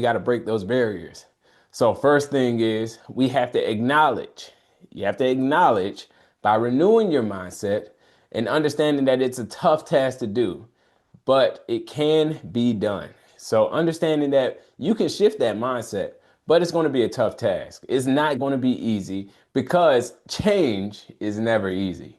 got to break those barriers. So first thing is we have to acknowledge. You have to acknowledge by renewing your mindset and understanding that it's a tough task to do, but it can be done. So understanding that you can shift that mindset, but it's going to be a tough task. It's not going to be easy because change is never easy.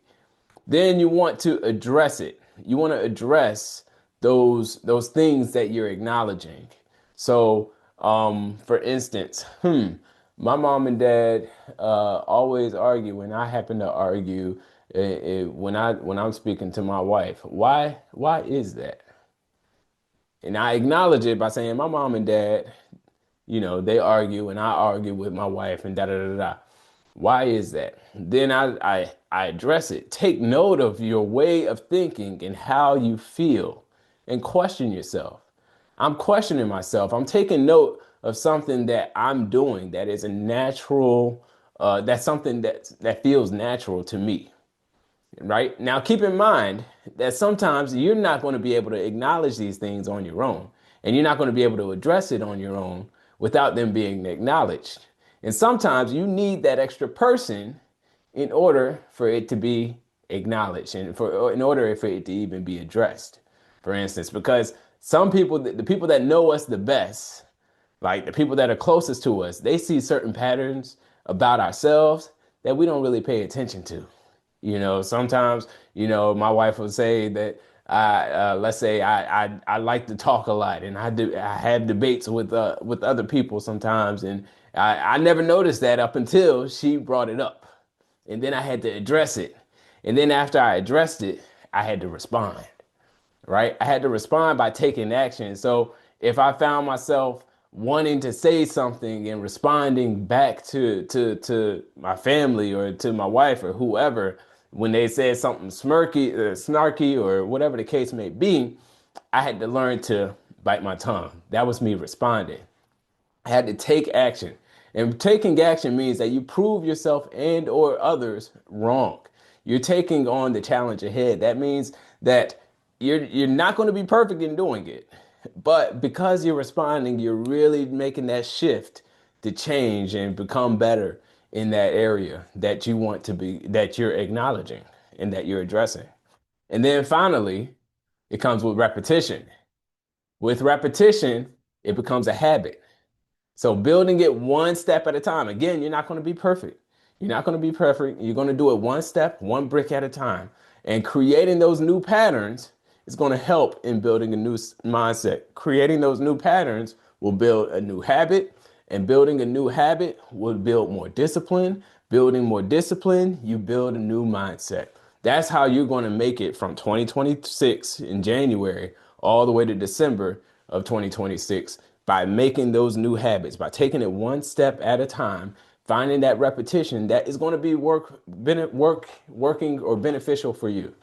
Then you want to address it. You want to address those things that you're acknowledging. So, for instance, my mom and dad always argue. When I happen to argue, when I'm speaking to my wife, why is that? And I acknowledge it by saying my mom and dad, they argue and I argue with my wife and da da da da. Why is that? Then I address it. Take note of your way of thinking and how you feel and question yourself. I'm questioning myself. I'm taking note of something that I'm doing that is a natural, that's something that feels natural to me. Right? Now, keep in mind that sometimes you're not going to be able to acknowledge these things on your own, and you're not going to be able to address it on your own without them being acknowledged. And sometimes you need that extra person in order for it to be acknowledged and in order for it to even be addressed. For instance, because some people, the people that know us the best, like the people that are closest to us, they see certain patterns about ourselves that we don't really pay attention to. Sometimes, my wife will say that let's say I like to talk a lot and I have debates with other people sometimes, and I never noticed that up until she brought it up, and then I had to address it, and then after I addressed it, I had to respond. Right? I had to respond by taking action. So if I found myself wanting to say something and responding back to my family or to my wife or whoever, when they said something smirky, snarky, or whatever the case may be, I had to learn to bite my tongue. That was me responding. I had to take action. And taking action means that you prove yourself and or others wrong. You're taking on the challenge ahead. That means that you're not going to be perfect in doing it. But because you're responding, you're really making that shift to change and become better in that area that you want to be, that you're acknowledging and that you're addressing. And then finally, it comes with repetition. With repetition, it becomes a habit. So building it one step at a time. Again, you're not going to be perfect. You're not going to be perfect. You're going to do it one step, one brick at a time. And creating those new patterns is going to help in building a new mindset. Creating those new patterns will build a new habit, and building a new habit will build more discipline. Building more discipline, you build a new mindset. That's how you're going to make it from 2026 in January all the way to December of 2026, by making those new habits, by taking it one step at a time, finding that repetition that is going to be working or beneficial for you.